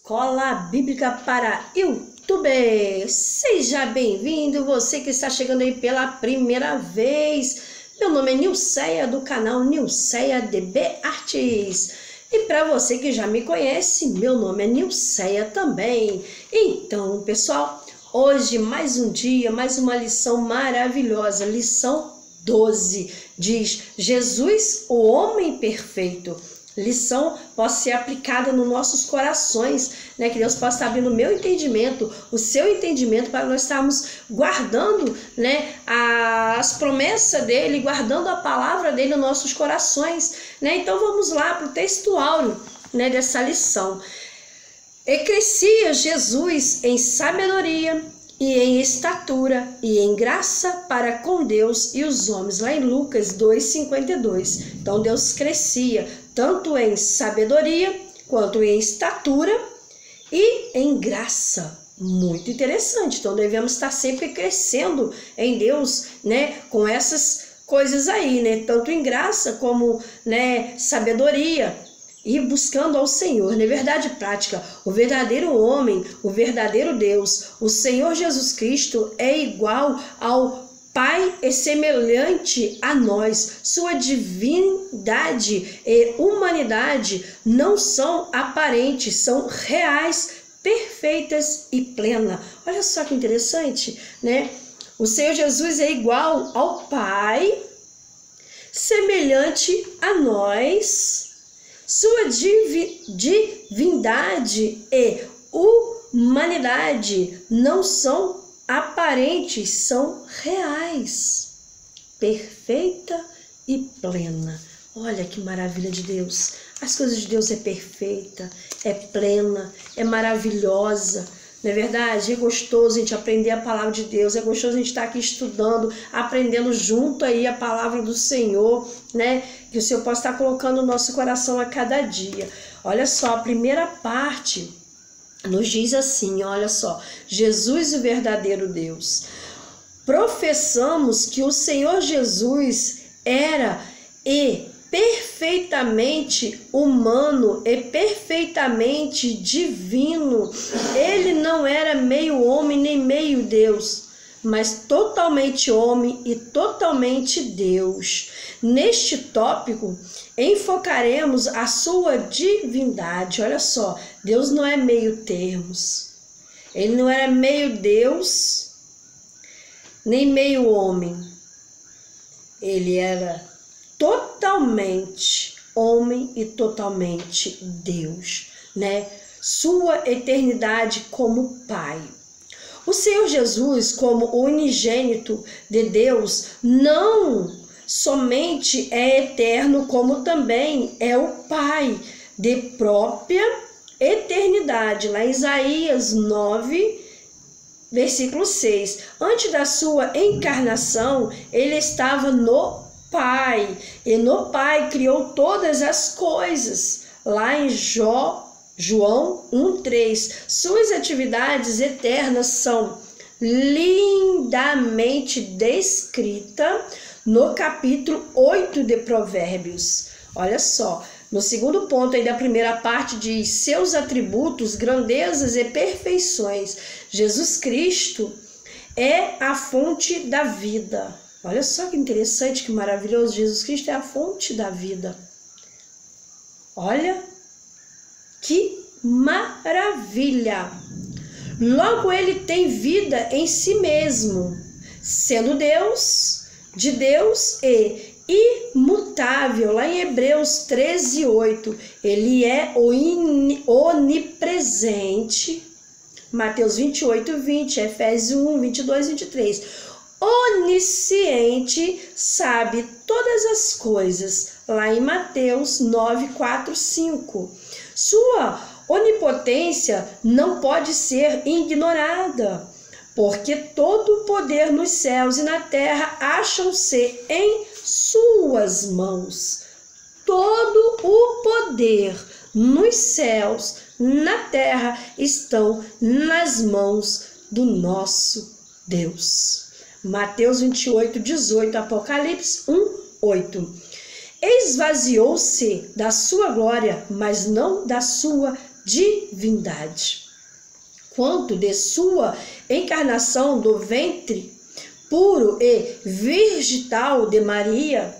Escola Bíblica para YouTube. Seja bem-vindo, você que está chegando aí pela primeira vez. Meu nome é Nilceia, do canal Nilceia DB Artes. E para você que já me conhece, meu nome é Nilceia também. Então, pessoal, hoje mais um dia, mais uma lição maravilhosa, lição 12. Diz: Jesus, o homem perfeito. Lição possa ser aplicada nos nossos corações, né? Que Deus possa estar abrindo o meu entendimento, o seu entendimento, para nós estarmos guardando, né, as promessas dele, guardando a palavra dele nos nossos corações, né? Então vamos lá para o texto áureo, né, dessa lição. E crescia Jesus em sabedoria e em estatura e em graça para com Deus e os homens, lá em Lucas 2:52. Então Deus crescia tanto em sabedoria quanto em estatura e em graça. Muito interessante. Então devemos estar sempre crescendo em Deus, né, com essas coisas aí, né, tanto em graça como, né, sabedoria. E buscando ao Senhor, na verdade prática, o verdadeiro homem, o verdadeiro Deus, o Senhor Jesus Cristo é igual ao Pai e semelhante a nós. Sua divindade e humanidade não são aparentes, são reais, perfeitas e plenas. Olha só que interessante, né? O Senhor Jesus é igual ao Pai, semelhante a nós. Sua divindade e humanidade não são aparentes, são reais, perfeita e plena. Olha que maravilha de Deus. As coisas de Deus é perfeita, é plena, é maravilhosa. Não é verdade? É gostoso a gente aprender a palavra de Deus, é gostoso a gente estar aqui estudando, aprendendo junto aí a palavra do Senhor, né? Que o Senhor possa estar colocando no nosso coração a cada dia. Olha só, a primeira parte nos diz assim, olha só: Jesus, o verdadeiro Deus. Professamos que o Senhor Jesus era perfeitamente humano e perfeitamente divino. Ele não era meio homem nem meio Deus, mas totalmente homem e totalmente Deus. Neste tópico, enfocaremos a sua divindade. Olha só, Deus não é meio termos. Ele não era meio Deus, nem meio homem. Ele era totalmente homem e totalmente Deus, né? Sua eternidade como Pai. O Senhor Jesus, como o unigênito de Deus, não somente é eterno, como também é o Pai de própria eternidade. Lá em Isaías 9, versículo 6. Antes da sua encarnação, ele estava no Pai, e no Pai criou todas as coisas. Lá em João 1:3, suas atividades eternas são lindamente descritas no capítulo 8 de Provérbios. Olha só, no segundo ponto aí da primeira parte diz: seus atributos, grandezas e perfeições. Jesus Cristo é a fonte da vida. Olha só que interessante, que maravilhoso. Jesus Cristo é a fonte da vida. Olha que maravilha. Logo, ele tem vida em si mesmo, sendo Deus, de Deus e imutável. Lá em Hebreus 13:8, ele é onipresente. Mateus 28:20, Efésios 1:22-23. Onisciente, sabe todas as coisas. Lá em Mateus 9:4-5. Sua onipotência não pode ser ignorada, porque todo o poder nos céus e na terra acham-se em suas mãos. Todo o poder nos céus, na terra, estão nas mãos do nosso Deus. Mateus 28:18, Apocalipse 1:8. Esvaziou-se da sua glória, mas não da sua divindade, quanto de sua encarnação do ventre puro e virginal de Maria,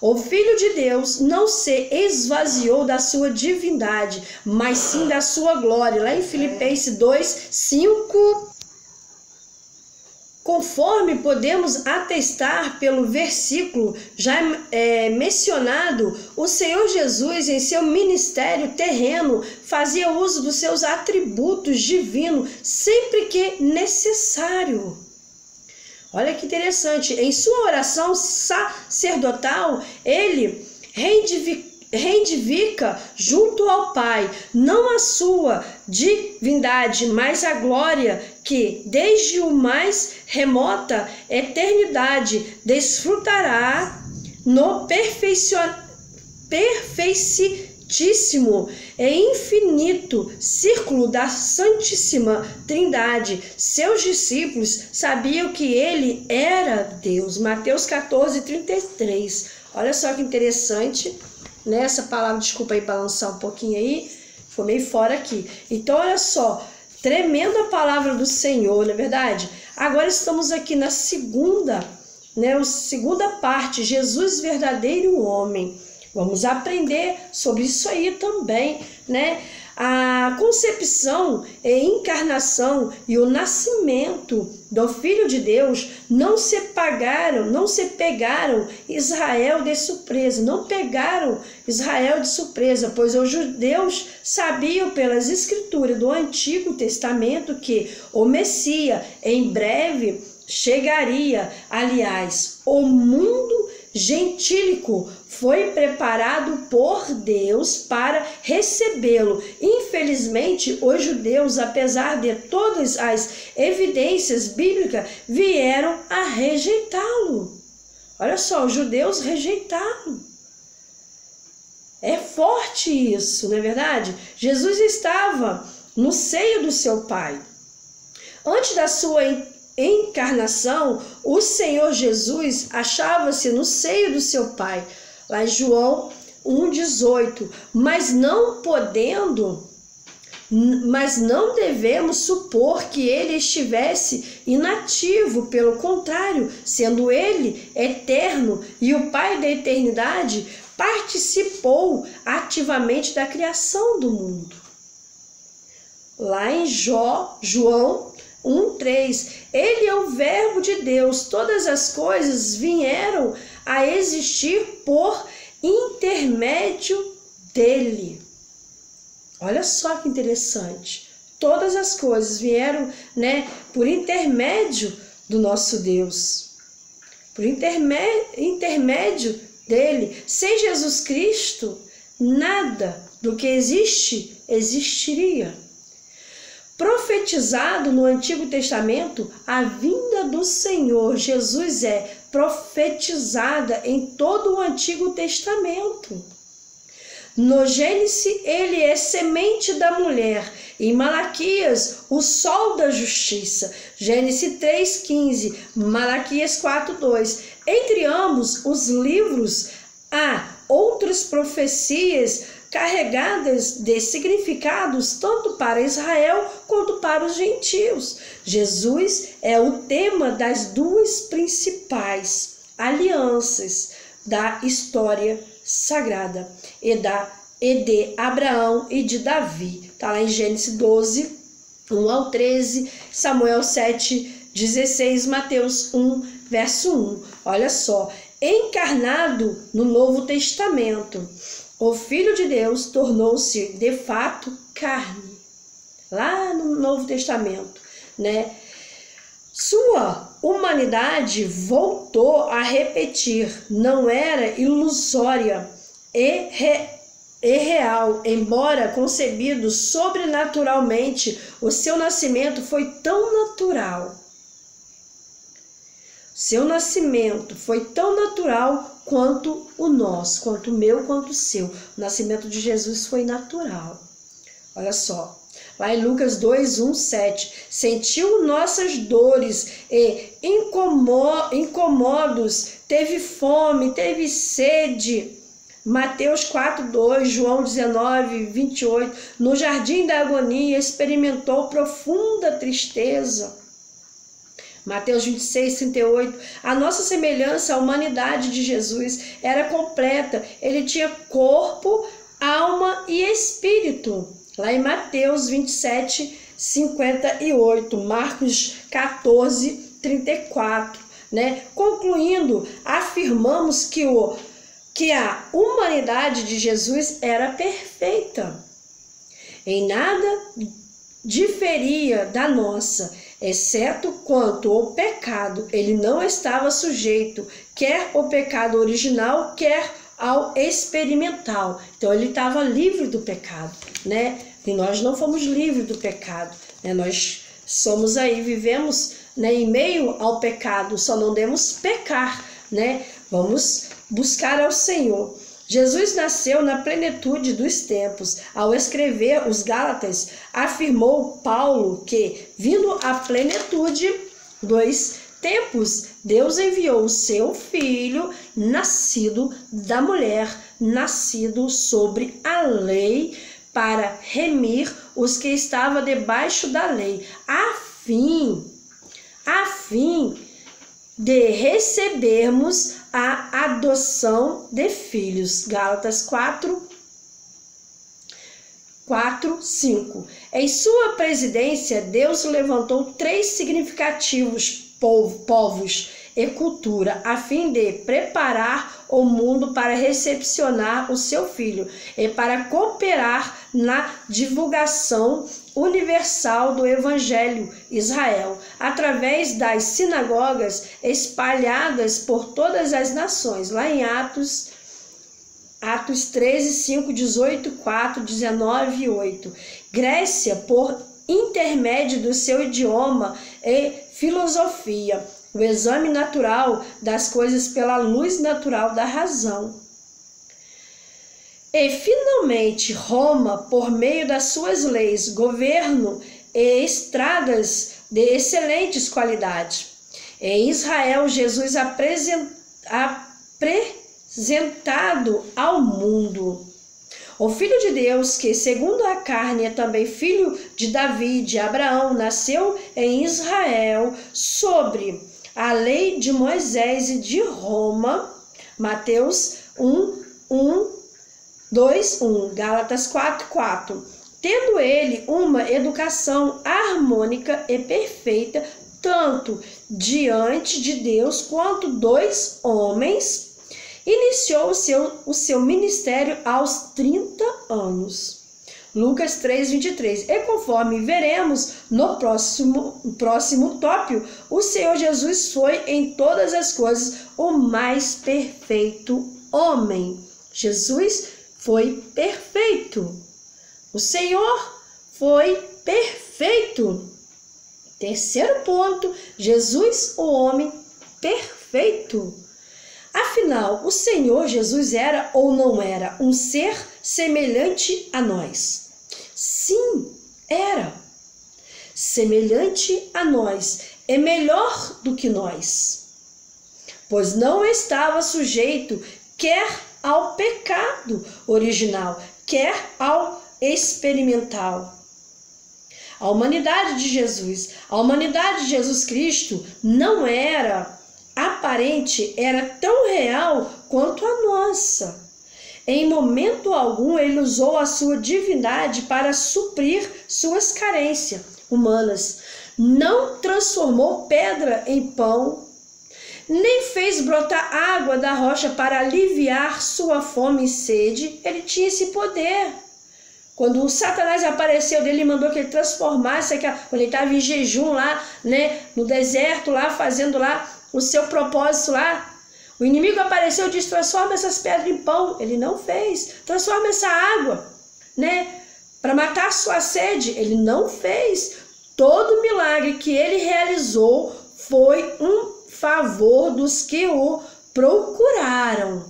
o Filho de Deus não se esvaziou da sua divindade, mas sim da sua glória. Lá em Filipenses 2:5, conforme podemos atestar pelo versículo já mencionado, o Senhor Jesus, em seu ministério terreno, fazia uso dos seus atributos divinos sempre que necessário. Olha que interessante, em sua oração sacerdotal, ele reivindica junto ao Pai, não a sua divindade, mas a glória que, desde o mais remota eternidade, desfrutará no perfeitíssimo e infinito círculo da Santíssima Trindade. Seus discípulos sabiam que ele era Deus. Mateus 14:33. Olha só que interessante, né? Essa palavra, desculpa aí balançar um pouquinho aí, foi meio fora aqui. Então, olha só, tremenda palavra do Senhor, não é verdade? Agora estamos aqui na segunda parte, Jesus verdadeiro homem. Vamos aprender sobre isso aí também, né? A concepção e encarnação e o nascimento do Filho de Deus não pegaram Israel de surpresa, pois os judeus sabiam pelas escrituras do Antigo Testamento que o Messias em breve chegaria. Aliás, o mundo gentílico foi preparado por Deus para recebê-lo. Infelizmente, os judeus, apesar de todas as evidências bíblicas, vieram a rejeitá-lo. Olha só, os judeus rejeitaram. É forte isso, não é verdade? Jesus estava no seio do seu Pai. Antes da sua encarnação, o Senhor Jesus achava-se no seio do seu Pai. Lá em João 1,18. Mas não devemos supor que ele estivesse inativo, pelo contrário, sendo ele eterno e o Pai da eternidade, participou ativamente da criação do mundo. Lá em João 1:3, ele é o Verbo de Deus, todas as coisas vieram a existir por intermédio dele. Olha só que interessante, todas as coisas vieram, por intermédio do nosso Deus, por intermédio dele. Sem Jesus Cristo, nada do que existe existiria. Profetizado no Antigo Testamento, a vinda do Senhor Jesus é profetizada em todo o Antigo Testamento. No Gênesis, ele é semente da mulher. Em Malaquias, o sol da justiça. Gênesis 3:15, Malaquias 4:2. Entre ambos os livros, há outras profecias carregadas de significados tanto para Israel quanto para os gentios. Jesus é o tema das duas principais alianças da história sagrada, e de Abraão e de Davi. Está lá em Gênesis 12, 1-13, Samuel 7:16, Mateus 1, verso 1. Olha só, encarnado no Novo Testamento, o Filho de Deus tornou-se de fato carne. Lá no Novo Testamento, Sua humanidade voltou a repetir, não era ilusória e real, embora concebido sobrenaturalmente, o seu nascimento foi tão natural. Seu nascimento foi tão natural quanto o nosso, quanto o meu, quanto o seu. O nascimento de Jesus foi natural. Olha só, lá em Lucas 2:1-7, sentiu nossas dores e incomodos, teve fome, teve sede, Mateus 4:2, João 19:28, no jardim da agonia experimentou profunda tristeza. Mateus 26:38, a nossa semelhança à humanidade de Jesus era completa, ele tinha corpo, alma e espírito. Lá em Mateus 27:58, Marcos 14:34, né? Concluindo, afirmamos que a humanidade de Jesus era perfeita. Em nada diferia da nossa, exceto quanto ao pecado. Ele não estava sujeito, quer ao pecado original, quer ao experimental. Então ele estava livre do pecado, né? E nós não fomos livres do pecado, né? Nós somos aí, vivemos, né, em meio ao pecado, só não devemos pecar, né? Vamos buscar ao Senhor. Jesus nasceu na plenitude dos tempos. Ao escrever os Gálatas, afirmou Paulo que, vindo à plenitude dos tempos, Deus enviou o seu Filho, nascido da mulher, nascido sobre a lei, para remir os que estavam debaixo da lei, a fim de recebermos a adoção de filhos. Gálatas 4:5. Em sua presidência, Deus levantou 3 significativos povos e cultura, a fim de preparar o mundo para recepcionar o seu Filho e para cooperar na divulgação universal do Evangelho Israel, através das sinagogas espalhadas por todas as nações. Lá em Atos 13:5, 18:4, 19:8. Grécia, por intermédio do seu idioma e filosofia, o exame natural das coisas pela luz natural da razão. E, finalmente, Roma, por meio das suas leis, governo e estradas de excelentes qualidades. Em Israel, Jesus apresentado ao mundo. O Filho de Deus, que segundo a carne é também filho de Davi, de Abraão, nasceu em Israel, sobre a lei de Moisés e de Roma. Mateus 2:1, Gálatas 4:4. Tendo ele uma educação harmônica e perfeita, tanto diante de Deus quanto dos homens, iniciou o seu ministério aos 30 anos. Lucas 3:23. E conforme veremos no próximo tópico, o Senhor Jesus foi em todas as coisas o mais perfeito homem. Jesus foi perfeito. O Senhor foi perfeito. Terceiro ponto, Jesus, o homem perfeito. Afinal, o Senhor Jesus era ou não era um ser semelhante a nós? Sim, era. Semelhante a nós, é melhor do que nós, pois não estava sujeito quer ao pecado original, quer ao experimental. A humanidade de Jesus Cristo não era aparente, era tão real quanto a nossa. Em momento algum, ele usou a sua divindade para suprir suas carências humanas. Não transformou pedra em pão, nem fez brotar água da rocha para aliviar sua fome e sede. Ele tinha esse poder. Quando o Satanás apareceu dele, ele mandou que ele transformasse, quando ele estava em jejum lá, né, no deserto, lá, fazendo lá o seu propósito lá. O inimigo apareceu e disse: transforma essas pedras em pão. Ele não fez. Transforma essa água, né, para matar a sua sede. Ele não fez. Todo milagre que ele realizou foi um favor dos que o procuraram.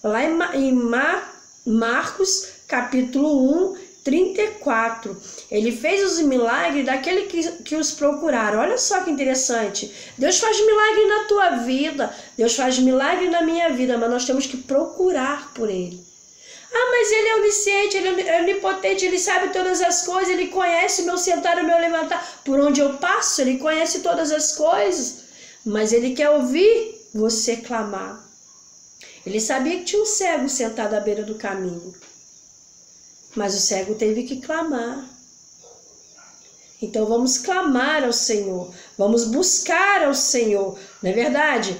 Lá em Marcos capítulo 1:34. Ele fez os milagres daquele que os procuraram. Olha só que interessante. Deus faz milagre na tua vida, Deus faz milagre na minha vida, mas nós temos que procurar por ele. Ah, mas ele é onisciente, ele é onipotente, ele sabe todas as coisas, ele conhece o meu sentar e o meu levantar. Por onde eu passo, ele conhece todas as coisas. Mas ele quer ouvir você clamar. Ele sabia que tinha um cego sentado à beira do caminho. Mas o cego teve que clamar. Então vamos clamar ao Senhor, vamos buscar ao Senhor, não é verdade?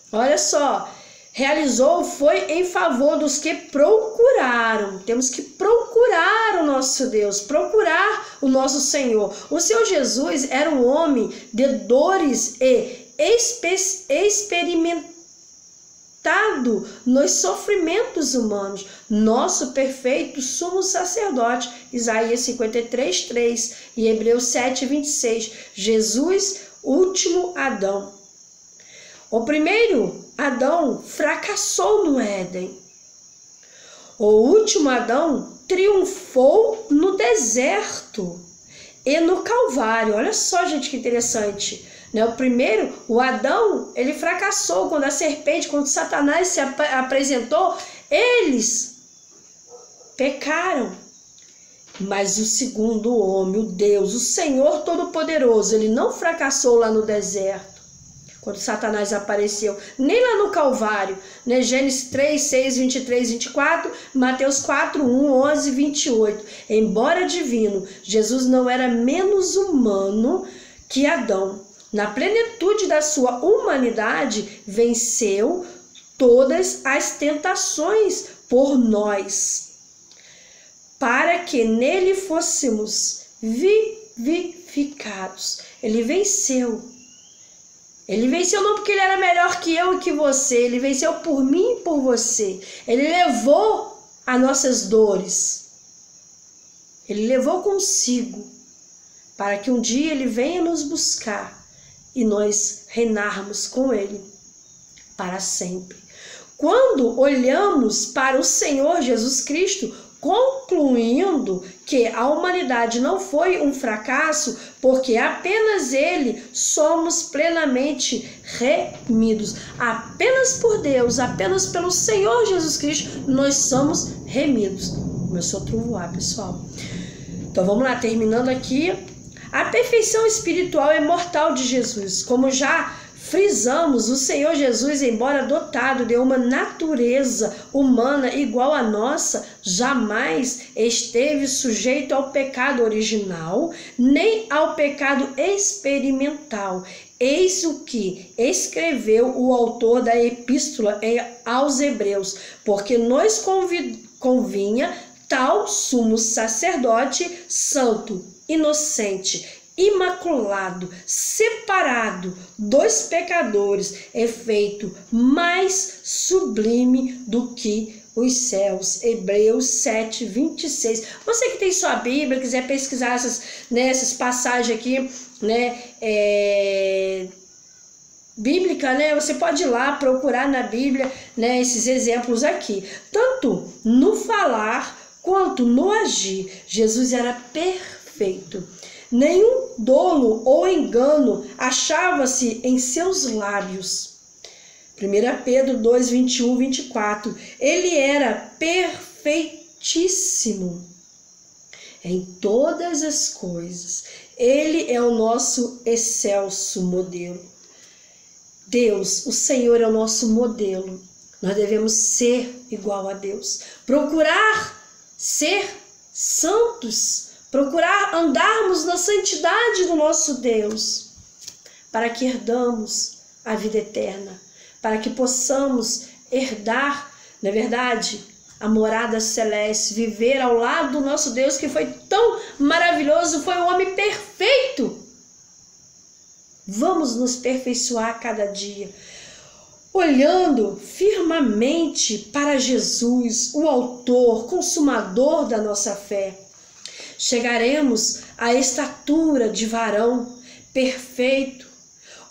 Olha só, realizou foi em favor dos que procuraram. Temos que procurar o nosso Deus, procurar o nosso Senhor. O Senhor Jesus era um homem de dores e experimentado nos sofrimentos humanos, nosso perfeito sumo sacerdote, Isaías 53:3 e Hebreus 7:26, Jesus, último Adão. O primeiro Adão fracassou no Éden. O último Adão triunfou no deserto e no Calvário. Olha só, gente, que interessante. O primeiro, o Adão, ele fracassou quando a serpente, quando Satanás se apresentou, eles pecaram. Mas o segundo homem, o Deus, o Senhor Todo-Poderoso, ele não fracassou lá no deserto, quando Satanás apareceu, nem lá no Calvário, né? Gênesis 3, 6, 23, 24, Mateus 4, 1, 11, 28. Embora divino, Jesus não era menos humano que Adão. Na plenitude da sua humanidade, venceu todas as tentações por nós, para que nele fôssemos vivificados. Ele venceu. Ele venceu não porque ele era melhor que eu e que você. Ele venceu por mim e por você. Ele levou as nossas dores. Ele levou consigo, para que um dia ele venha nos buscar e nós reinarmos com ele para sempre. Quando olhamos para o Senhor Jesus Cristo, concluindo que a humanidade não foi um fracasso, porque apenas ele somos plenamente remidos. Apenas por Deus, apenas pelo Senhor Jesus Cristo, nós somos remidos. Começou a trovoar, pessoal. Então vamos lá, terminando aqui. A perfeição espiritual é mortal de Jesus. Como já frisamos, o Senhor Jesus, embora dotado de uma natureza humana igual à nossa, jamais esteve sujeito ao pecado original, nem ao pecado experimental. Eis o que escreveu o autor da epístola aos Hebreus, porque nos convinha tal sumo sacerdote santo, inocente, imaculado, separado dos pecadores, é feito mais sublime do que os céus. Hebreus 7:26. Você que tem sua Bíblia, quiser pesquisar essas passagens aqui, bíblica, você pode ir lá procurar na Bíblia, esses exemplos aqui. Tanto no falar quanto no agir, Jesus era perfeito. Nenhum dolo ou engano achava-se em seus lábios. 1 Pedro 2, 21, 24. Ele era perfeitíssimo em todas as coisas. Ele é o nosso excelso modelo. Deus, o Senhor, é o nosso modelo. Nós devemos ser igual a Deus. Procurar ser santos. Procurar andarmos na santidade do nosso Deus, para que herdamos a vida eterna, para que possamos herdar, na verdade, a morada celeste, viver ao lado do nosso Deus, que foi tão maravilhoso, foi um homem perfeito. Vamos nos aperfeiçoar a cada dia, olhando firmemente para Jesus, o autor, consumador da nossa fé. Chegaremos à estatura de varão perfeito,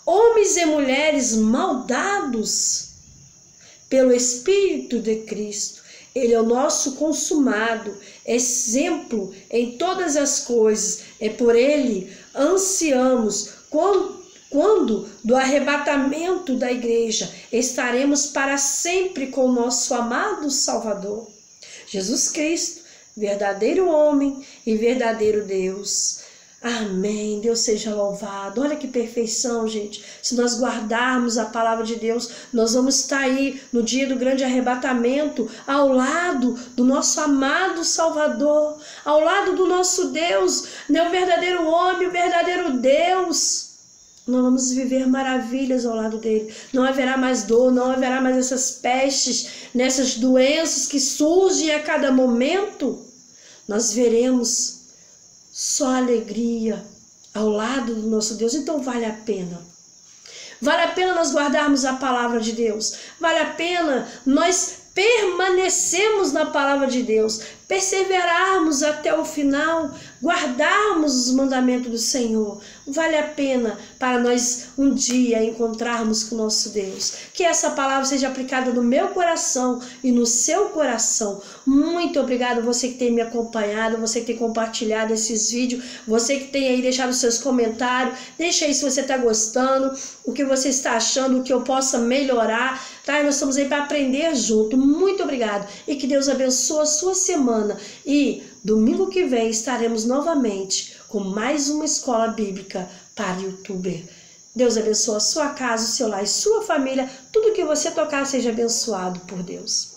homens e mulheres moldados pelo Espírito de Cristo. Ele é o nosso consumado, exemplo em todas as coisas. É por ele ansiamos, quando do arrebatamento da igreja, estaremos para sempre com o nosso amado Salvador. Jesus Cristo, verdadeiro homem e verdadeiro Deus. Amém. Deus seja louvado. Olha que perfeição, gente. Se nós guardarmos a palavra de Deus, nós vamos estar aí no dia do grande arrebatamento, ao lado do nosso amado Salvador, ao lado do nosso Deus, né? O verdadeiro homem, o verdadeiro Deus. Nós vamos viver maravilhas ao lado dele. Não haverá mais dor, não haverá mais essas pestes, nessas doenças que surgem a cada momento. Nós veremos só alegria ao lado do nosso Deus. Então vale a pena. Vale a pena nós guardarmos a palavra de Deus. Vale a pena nós permanecermos na palavra de Deus, perseverarmos até o final, guardarmos os mandamentos do Senhor. Vale a pena para nós um dia encontrarmos com o nosso Deus. Que essa palavra seja aplicada no meu coração e no seu coração. Muito obrigado você que tem me acompanhado, você que tem compartilhado esses vídeos, você que tem aí deixado seus comentários. Deixa aí se você está gostando, o que você está achando, o que eu possa melhorar, tá? E nós estamos aí para aprender junto. Muito obrigado e que Deus abençoe a sua semana. E domingo que vem estaremos novamente com mais uma escola bíblica para youtuber. Deus abençoe a sua casa, o seu lar e sua família. Tudo que você tocar seja abençoado por Deus.